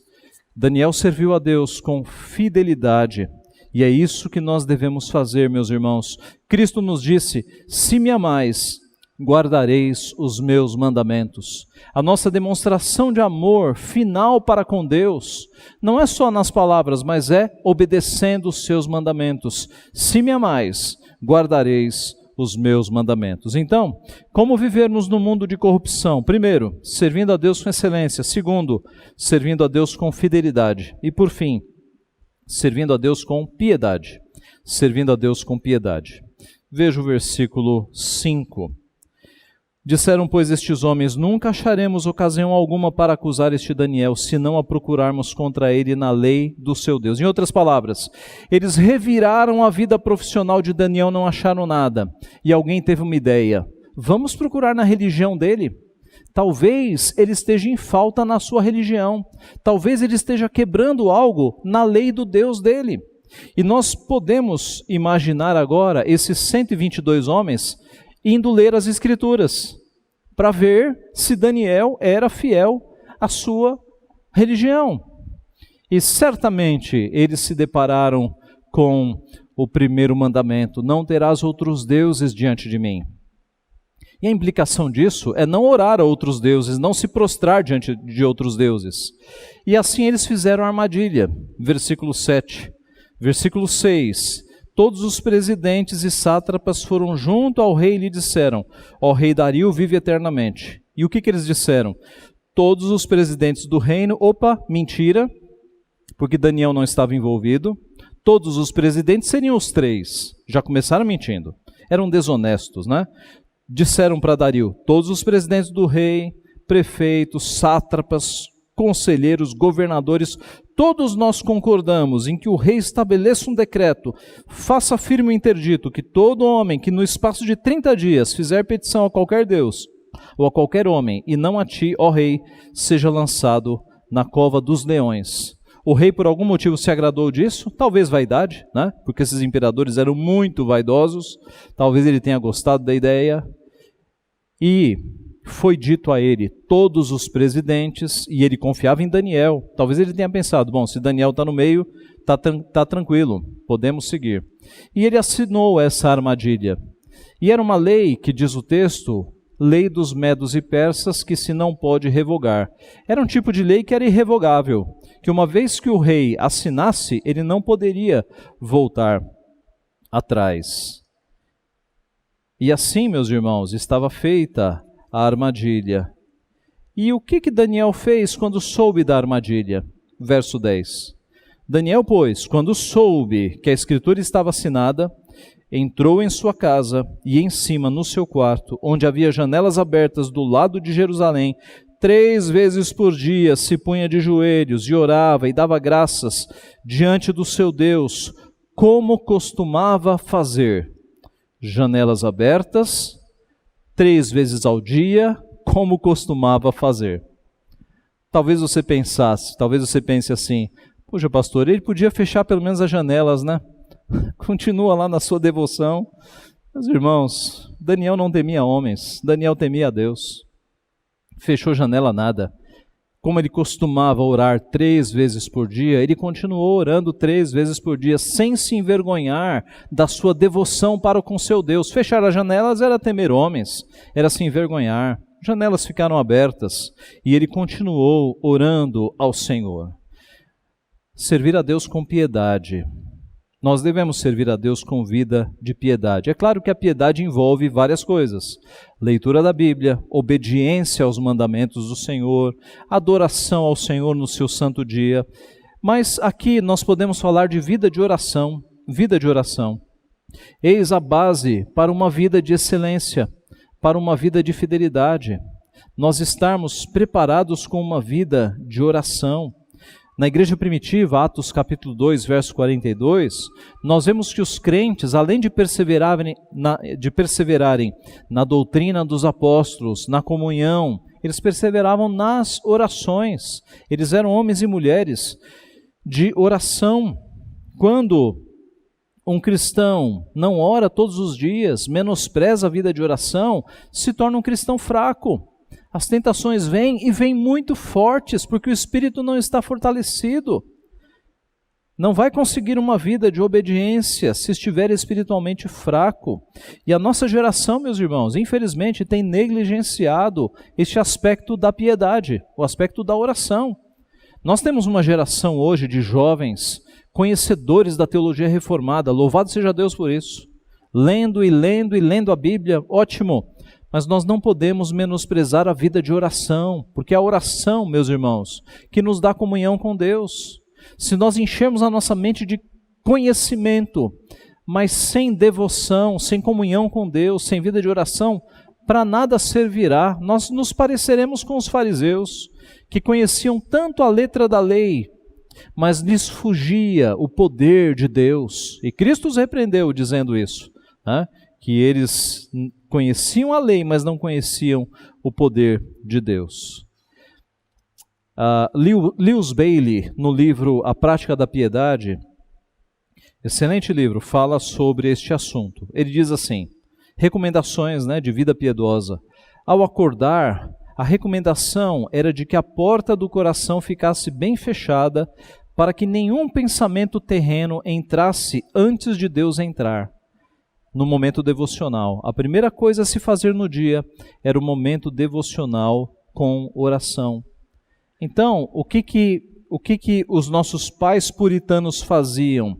Daniel serviu a Deus com fidelidade, e é isso que nós devemos fazer, meus irmãos. Cristo nos disse, se me amais, guardareis os meus mandamentos. A nossa demonstração de amor final para com Deus, não é só nas palavras, mas é obedecendo os seus mandamentos. Se me amais, guardareis os meus mandamentos. Então, como vivermos no mundo de corrupção? Primeiro, servindo a Deus com excelência. Segundo, servindo a Deus com fidelidade. E por fim, servindo a Deus com piedade. Servindo a Deus com piedade. Veja o versículo 5. Disseram, pois, estes homens, nunca acharemos ocasião alguma para acusar este Daniel, se não a procurarmos contra ele na lei do seu Deus. Em outras palavras, eles reviraram a vida profissional de Daniel, não acharam nada. E alguém teve uma ideia, vamos procurar na religião dele? Talvez ele esteja em falta na sua religião. Talvez ele esteja quebrando algo na lei do Deus dele. E nós podemos imaginar agora esses 122 homens indo ler as Escrituras, para ver se Daniel era fiel à sua religião. E certamente eles se depararam com o primeiro mandamento, não terás outros deuses diante de mim. E a implicação disso é não orar a outros deuses, não se prostrar diante de outros deuses. E assim eles fizeram a armadilha, versículo 7. Versículo 6, todos os presidentes e sátrapas foram junto ao rei e lhe disseram, ó rei Dario, vive eternamente. E o que eles disseram? Todos os presidentes do reino, mentira, porque Daniel não estava envolvido. Todos os presidentes seriam os três, já começaram mentindo, eram desonestos, né? Disseram para Dario, todos os presidentes do rei, prefeitos, sátrapas, conselheiros, governadores, todos nós concordamos em que o rei estabeleça um decreto, faça firme o interdito, que todo homem que no espaço de 30 dias fizer petição a qualquer Deus, ou a qualquer homem, e não a ti, ó rei, seja lançado na cova dos leões. O rei por algum motivo se agradou disso, talvez vaidade, né? Porque esses imperadores eram muito vaidosos, talvez ele tenha gostado da ideia, e foi dito a ele, todos os presidentes, e ele confiava em Daniel. Talvez ele tenha pensado, bom, se Daniel está no meio, está tranquilo, podemos seguir. E ele assinou essa armadilha. E era uma lei que, diz o texto, lei dos medos e persas, que se não pode revogar. Era um tipo de lei que era irrevogável, que uma vez que o rei assinasse, ele não poderia voltar atrás. E assim, meus irmãos, estava feita a armadilha. E o que Daniel fez quando soube da armadilha? Verso 10. Daniel, pois, quando soube que a escritura estava assinada, entrou em sua casa e em cima, no seu quarto, onde havia janelas abertas do lado de Jerusalém, 3 vezes por dia se punha de joelhos e orava e dava graças diante do seu Deus, como costumava fazer. Janelas abertas, 3 vezes ao dia, como costumava fazer. Talvez você pense assim, poxa pastor, ele podia fechar pelo menos as janelas, né? Continua lá na sua devoção. Meus irmãos, Daniel não temia homens, Daniel temia a Deus. Fechou janela nada. Como ele costumava orar 3 vezes por dia, ele continuou orando 3 vezes por dia, sem se envergonhar da sua devoção para com seu Deus. Fechar as janelas era temer homens, era se envergonhar. Janelas ficaram abertas e ele continuou orando ao Senhor. Servir a Deus com piedade. Nós devemos servir a Deus com vida de piedade. É claro que a piedade envolve várias coisas. Leitura da Bíblia, obediência aos mandamentos do Senhor, adoração ao Senhor no seu santo dia. Mas aqui nós podemos falar de vida de oração. Vida de oração. Eis a base para uma vida de excelência, para uma vida de fidelidade. Nós estarmos preparados com uma vida de oração. Na igreja primitiva, Atos capítulo 2, verso 42, nós vemos que os crentes, além de perseverarem na doutrina dos apóstolos, na comunhão, eles perseveravam nas orações. Eles eram homens e mulheres de oração. Quando um cristão não ora todos os dias, menospreza a vida de oração, se torna um cristão fraco. As tentações vêm e vêm muito fortes, porque o espírito não está fortalecido. Não vai conseguir uma vida de obediência se estiver espiritualmente fraco. E a nossa geração, meus irmãos, infelizmente tem negligenciado este aspecto da piedade, o aspecto da oração. Nós temos uma geração hoje de jovens conhecedores da teologia reformada, louvado seja Deus por isso. Lendo e lendo e lendo a Bíblia, ótimo. Mas nós não podemos menosprezar a vida de oração, porque é a oração, meus irmãos, que nos dá comunhão com Deus. Se nós enchermos a nossa mente de conhecimento, mas sem devoção, sem comunhão com Deus, sem vida de oração, para nada servirá. Nós nos pareceremos com os fariseus, que conheciam tanto a letra da lei, mas lhes fugia o poder de Deus. E Cristo os repreendeu dizendo isso, né? Que eles conheciam a lei, mas não conheciam o poder de Deus. Lewis Bailey, no livro A Prática da Piedade, excelente livro, fala sobre este assunto. Ele diz assim, recomendações, né, de vida piedosa. Ao acordar, a recomendação era de que a porta do coração ficasse bem fechada para que nenhum pensamento terreno entrasse antes de Deus entrar. No momento devocional, a primeira coisa a se fazer no dia era o momento devocional com oração. Então, o que os nossos pais puritanos faziam?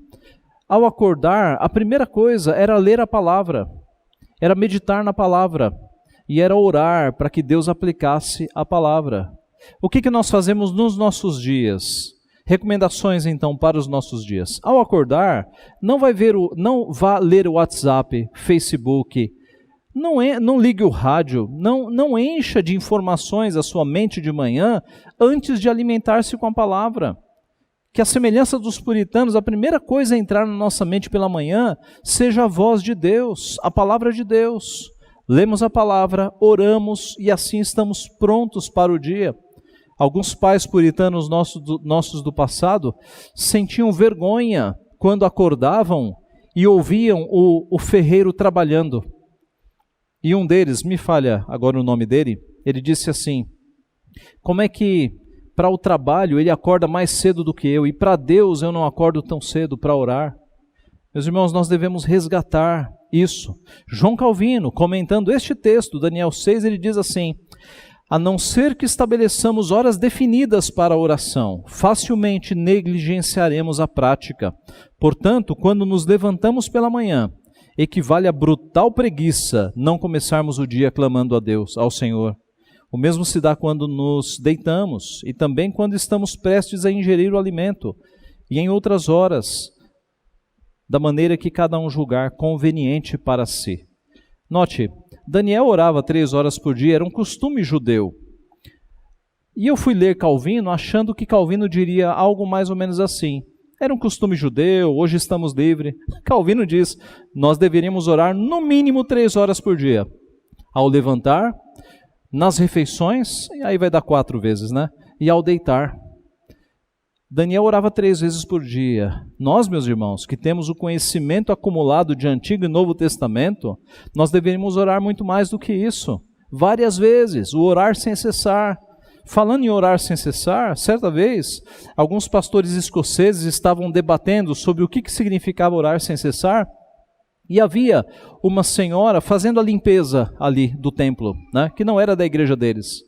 Ao acordar, a primeira coisa era ler a palavra, era meditar na palavra e era orar para que Deus aplicasse a palavra. O que nós fazemos nos nossos dias? Recomendações, então, para os nossos dias. Ao acordar, não vá ler o WhatsApp, Facebook, não ligue o rádio, não encha de informações a sua mente de manhã antes de alimentar-se com a palavra. Que a semelhança dos puritanos, a primeira coisa a entrar na nossa mente pela manhã seja a voz de Deus, a palavra de Deus. Lemos a palavra, oramos e assim estamos prontos para o dia. Alguns pais puritanos nossos do passado sentiam vergonha quando acordavam e ouviam o ferreiro trabalhando. E um deles, me falha agora o nome dele, ele disse assim, como é que para o trabalho ele acorda mais cedo do que eu e para Deus eu não acordo tão cedo para orar? Meus irmãos, nós devemos resgatar isso. João Calvino, comentando este texto, Daniel 6, ele diz assim, a não ser que estabeleçamos horas definidas para a oração, facilmente negligenciaremos a prática. Portanto, quando nos levantamos pela manhã, equivale a brutal preguiça não começarmos o dia clamando a Deus, ao Senhor. O mesmo se dá quando nos deitamos e também quando estamos prestes a ingerir o alimento e em outras horas, da maneira que cada um julgar conveniente para si. Note, Daniel orava 3 horas por dia, era um costume judeu. E eu fui ler Calvino achando que Calvino diria algo mais ou menos assim. Era um costume judeu, hoje estamos livres. Calvino diz, nós deveríamos orar no mínimo 3 horas por dia. Ao levantar, nas refeições, e aí vai dar 4 vezes, né? E ao deitar. Daniel orava 3 vezes por dia. Nós, meus irmãos, que temos o conhecimento acumulado de Antigo e Novo Testamento, nós deveríamos orar muito mais do que isso. Várias vezes, o orar sem cessar. Falando em orar sem cessar, certa vez, alguns pastores escoceses estavam debatendo sobre o que significava orar sem cessar, e havia uma senhora fazendo a limpeza ali do templo, né, que não era da igreja deles.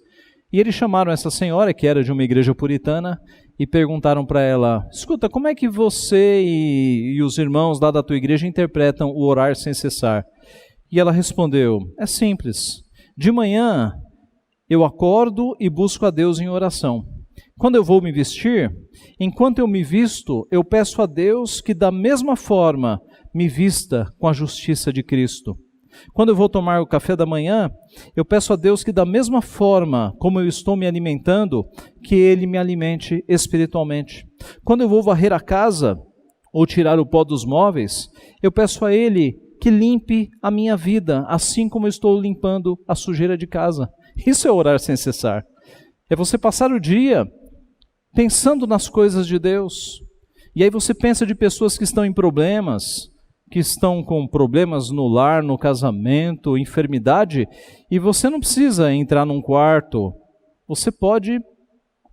E eles chamaram essa senhora, que era de uma igreja puritana, e perguntaram para ela, escuta, como é que você e os irmãos lá da tua igreja interpretam o orar sem cessar? E ela respondeu, é simples, de manhã eu acordo e busco a Deus em oração. Quando eu vou me vestir, enquanto eu me visto, eu peço a Deus que da mesma forma me vista com a justiça de Cristo. Quando eu vou tomar o café da manhã, eu peço a Deus que da mesma forma como eu estou me alimentando, que Ele me alimente espiritualmente. Quando eu vou varrer a casa ou tirar o pó dos móveis, eu peço a Ele que limpe a minha vida, assim como eu estou limpando a sujeira de casa. Isso é orar sem cessar. É você passar o dia pensando nas coisas de Deus. E aí você pensa de pessoas que estão em problemas, que estão com problemas no lar, no casamento, enfermidade, e você não precisa entrar num quarto. Você pode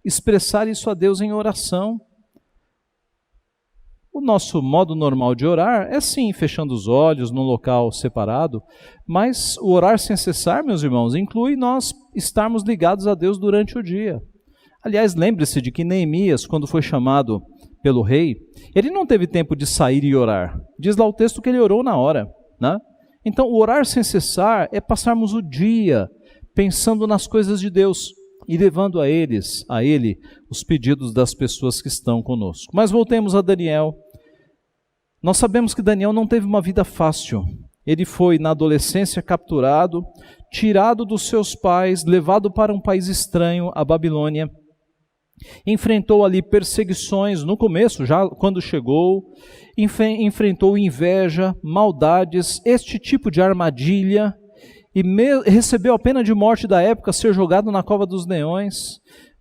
expressar isso a Deus em oração. O nosso modo normal de orar é sim, fechando os olhos, num local separado, mas o orar sem cessar, meus irmãos, inclui nós estarmos ligados a Deus durante o dia. Aliás, lembre-se de que Neemias, quando foi chamado pelo rei, ele não teve tempo de sair e orar. Diz lá o texto que ele orou na hora, né? Então, o orar sem cessar é passarmos o dia pensando nas coisas de Deus e levando a ele, os pedidos das pessoas que estão conosco. Mas voltemos a Daniel. Nós sabemos que Daniel não teve uma vida fácil. Ele foi, na adolescência, capturado, tirado dos seus pais, levado para um país estranho, a Babilônia. Enfrentou ali perseguições no começo, já quando chegou. Enfrentou inveja, maldades, este tipo de armadilha. E recebeu a pena de morte da época, ser jogado na cova dos leões.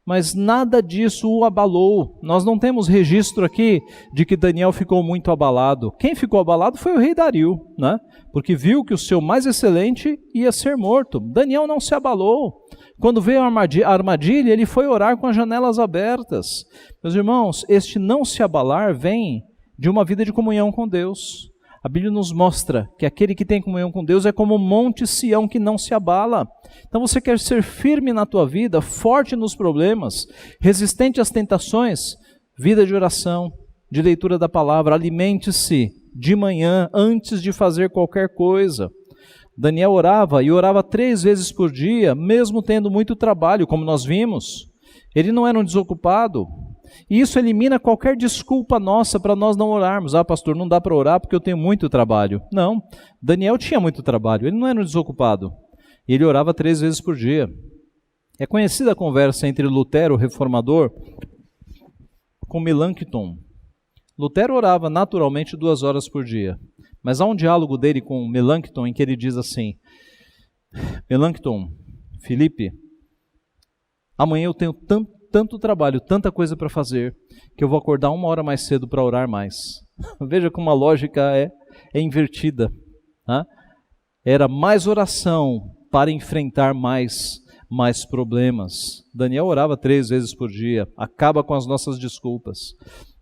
Mas nada disso o abalou. Nós não temos registro aqui de que Daniel ficou muito abalado. Quem ficou abalado foi o rei Dario, né? Porque viu que o seu mais excelente ia ser morto. Daniel não se abalou. Quando veio a armadilha, ele foi orar com as janelas abertas. Meus irmãos, este não se abalar vem de uma vida de comunhão com Deus. A Bíblia nos mostra que aquele que tem comunhão com Deus é como o monte Sião que não se abala. Então você quer ser firme na tua vida, forte nos problemas, resistente às tentações, vida de oração, de leitura da palavra, alimente-se de manhã antes de fazer qualquer coisa. Daniel orava e orava 3 vezes por dia, mesmo tendo muito trabalho, como nós vimos. Ele não era um desocupado. E isso elimina qualquer desculpa nossa para nós não orarmos. Ah, pastor, não dá para orar porque eu tenho muito trabalho. Não, Daniel tinha muito trabalho, ele não era um desocupado. E ele orava 3 vezes por dia. É conhecida a conversa entre Lutero, o reformador, com Melanchthon. Lutero orava naturalmente 2 horas por dia. Mas há um diálogo dele com Melanchthon em que ele diz assim, Melanchthon, Filipe, amanhã eu tenho tanto trabalho, tanta coisa para fazer, que eu vou acordar 1 hora mais cedo para orar mais. Veja como a lógica é invertida. Né? Era mais oração para enfrentar mais problemas. Daniel orava 3 vezes por dia. Acaba com as nossas desculpas.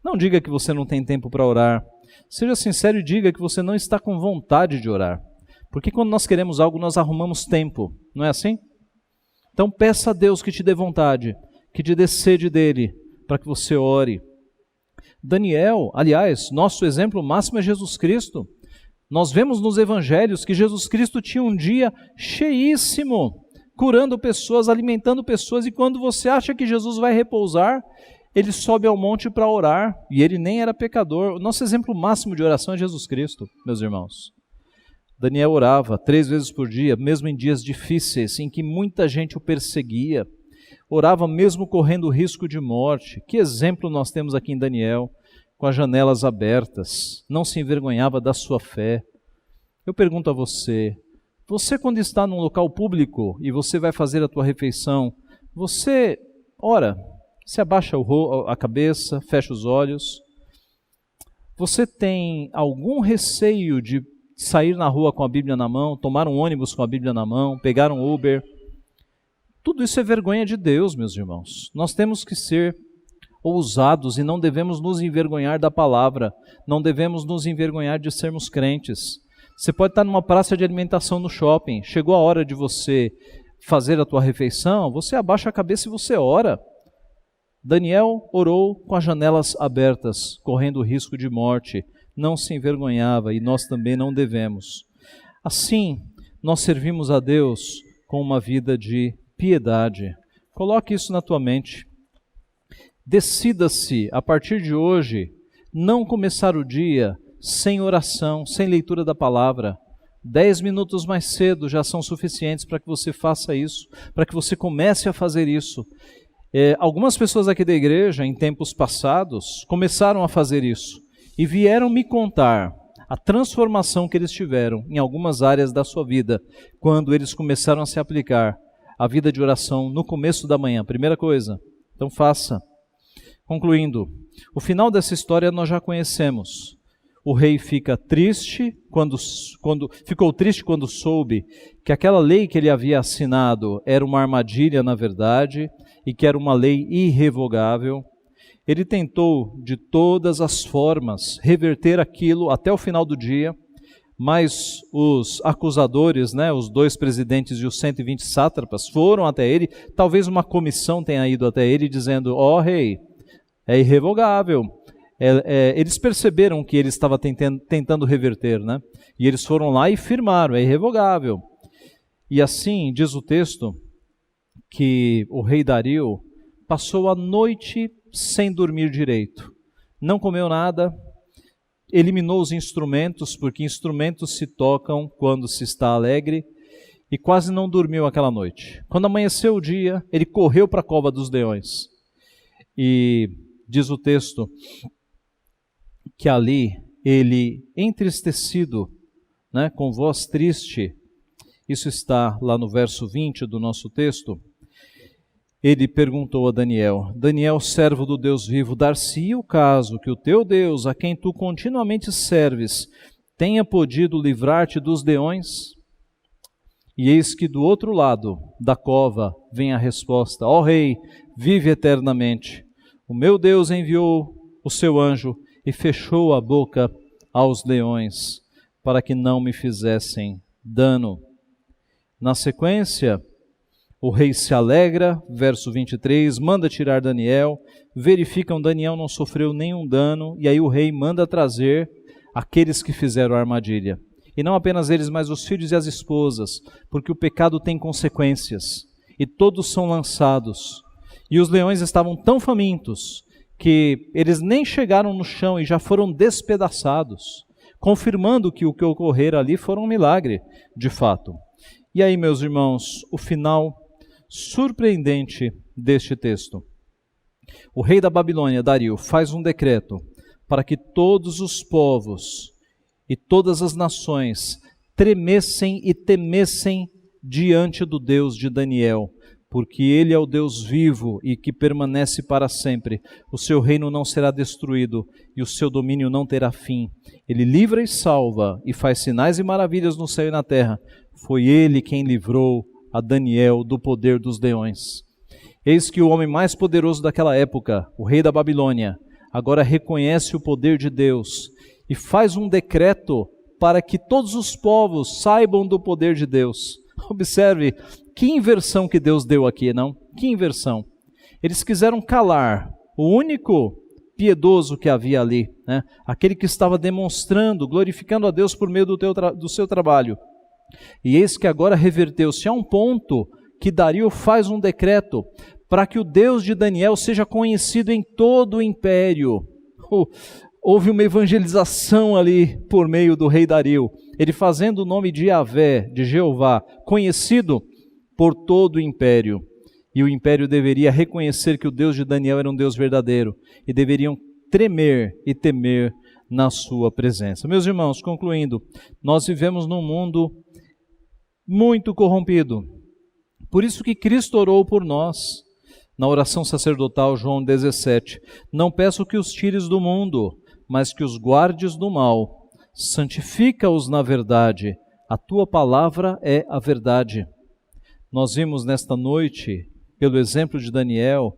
Não diga que você não tem tempo para orar. Seja sincero e diga que você não está com vontade de orar. Porque quando nós queremos algo, nós arrumamos tempo. Não é assim? Então peça a Deus que te dê vontade, que te dê sede dele, para que você ore. Daniel, aliás, nosso exemplo máximo é Jesus Cristo. Nós vemos nos evangelhos que Jesus Cristo tinha um dia cheíssimo, curando pessoas, alimentando pessoas, e quando você acha que Jesus vai repousar, ele sobe ao monte para orar, e ele nem era pecador. O nosso exemplo máximo de oração é Jesus Cristo, meus irmãos. Daniel orava 3 vezes por dia, mesmo em dias difíceis, em que muita gente o perseguia. orava mesmo correndo risco de morte. Que exemplo nós temos aqui em Daniel, com as janelas abertas, não se envergonhava da sua fé. Eu pergunto a você quando está num local público e você vai fazer a tua refeição, você ora, se abaixa a cabeça, fecha os olhos? Você tem algum receio de sair na rua com a Bíblia na mão, tomar um ônibus com a Bíblia na mão, pegar um Uber? Tudo isso é vergonha de Deus, meus irmãos. Nós temos que ser ousados e não devemos nos envergonhar da palavra, não devemos nos envergonhar de sermos crentes. Você pode estar numa praça de alimentação no shopping, chegou a hora de você fazer a tua refeição, você abaixa a cabeça e você ora. Daniel orou com as janelas abertas, correndo o risco de morte, não se envergonhava e nós também não devemos. Assim, nós servimos a Deus com uma vida de piedade. Coloque isso na tua mente. Decida-se, a partir de hoje, não começar o dia sem oração, sem leitura da palavra. 10 minutos mais cedo já são suficientes para que você faça isso, para que você comece a fazer isso. Algumas pessoas aqui da igreja, em tempos passados, começaram a fazer isso e vieram me contar a transformação que eles tiveram em algumas áreas da sua vida, quando eles começaram a se aplicar à vida de oração no começo da manhã. Primeira coisa, então faça. Concluindo, o final dessa história nós já conhecemos. O rei fica triste ficou triste quando soube que aquela lei que ele havia assinado era uma armadilha, na verdade, e que era uma lei irrevogável. Ele tentou de todas as formas reverter aquilo até o final do dia, mas os acusadores, os 2 presidentes e os 120 sátrapas foram até ele, talvez uma comissão tenha ido até ele dizendo: ó rei, é irrevogável. Eles perceberam que ele estava tentando reverter, e eles foram lá e firmaram, é irrevogável. E assim diz o texto que o rei Dario passou a noite sem dormir direito, não comeu nada, eliminou os instrumentos, porque instrumentos se tocam quando se está alegre, e quase não dormiu aquela noite. Quando amanheceu o dia, ele correu para a cova dos leões, e diz o texto que ali ele, entristecido, com voz triste, isso está lá no verso 20 do nosso texto, ele perguntou a Daniel: Daniel, servo do Deus vivo, dar-se-ia o caso que o teu Deus, a quem tu continuamente serves, tenha podido livrar-te dos leões? E eis que do outro lado da cova vem a resposta: ó rei, vive eternamente. O meu Deus enviou o seu anjo e fechou a boca aos leões, para que não me fizessem dano. Na sequência, o rei se alegra, verso 23, manda tirar Daniel, verificam Daniel não sofreu nenhum dano, e aí o rei manda trazer aqueles que fizeram a armadilha. E não apenas eles, mas os filhos e as esposas, porque o pecado tem consequências, e todos são lançados. E os leões estavam tão famintos, que eles nem chegaram no chão e já foram despedaçados, confirmando que o que ocorrera ali foi um milagre, de fato. E aí, meus irmãos, o final surpreendente deste texto. O rei da Babilônia, Dario, faz um decreto para que todos os povos e todas as nações tremessem e temessem diante do Deus de Daniel, porque ele é o Deus vivo e que permanece para sempre. O seu reino não será destruído e o seu domínio não terá fim. Ele livra e salva e faz sinais e maravilhas no céu e na terra. Foi ele quem livrou a Daniel do poder dos leões. Eis que o homem mais poderoso daquela época, o rei da Babilônia, agora reconhece o poder de Deus e faz um decreto para que todos os povos saibam do poder de Deus. Observe que inversão que Deus deu aqui, não? Que inversão. Eles quiseram calar o único piedoso que havia ali, aquele que estava demonstrando, glorificando a Deus por meio do seu trabalho. E eis que agora reverteu-se a um ponto que Dario faz um decreto para que o Deus de Daniel seja conhecido em todo o império. Houve uma evangelização ali por meio do rei Dario, ele fazendo o nome de Yahvé, de Jeová, conhecido por todo o império. e o império deveria reconhecer que o Deus de Daniel era um Deus verdadeiro, e deveriam tremer e temer na sua presença. Meus irmãos, concluindo, nós vivemos num mundo muito corrompido. Por isso que Cristo orou por nós. Na oração sacerdotal, João 17, não peço que os tires do mundo, mas que os guardes do mal. Santifica-os na verdade. A tua palavra é a verdade. Nós vimos nesta noite, pelo exemplo de Daniel,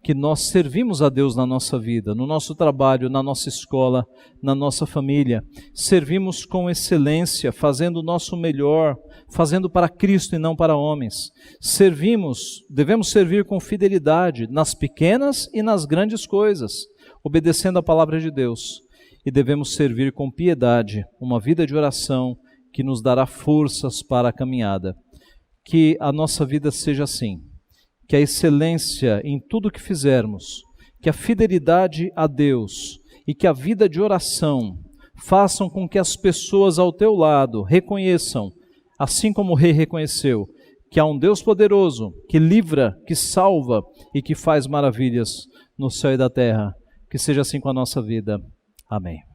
que nós servimos a Deus na nossa vida, no nosso trabalho, na nossa escola, na nossa família. Servimos com excelência, fazendo o nosso melhor, fazendo para Cristo e não para homens. Devemos servir com fidelidade nas pequenas e nas grandes coisas, obedecendo a palavra de Deus. E devemos servir com piedade, uma vida de oração que nos dará forças para a caminhada. Que a nossa vida seja assim. Que a excelência em tudo que fizermos, que a fidelidade a Deus e que a vida de oração façam com que as pessoas ao teu lado reconheçam, assim como o rei reconheceu, que há um Deus poderoso, que livra, que salva e que faz maravilhas no céu e da terra. Que seja assim com a nossa vida. Amém.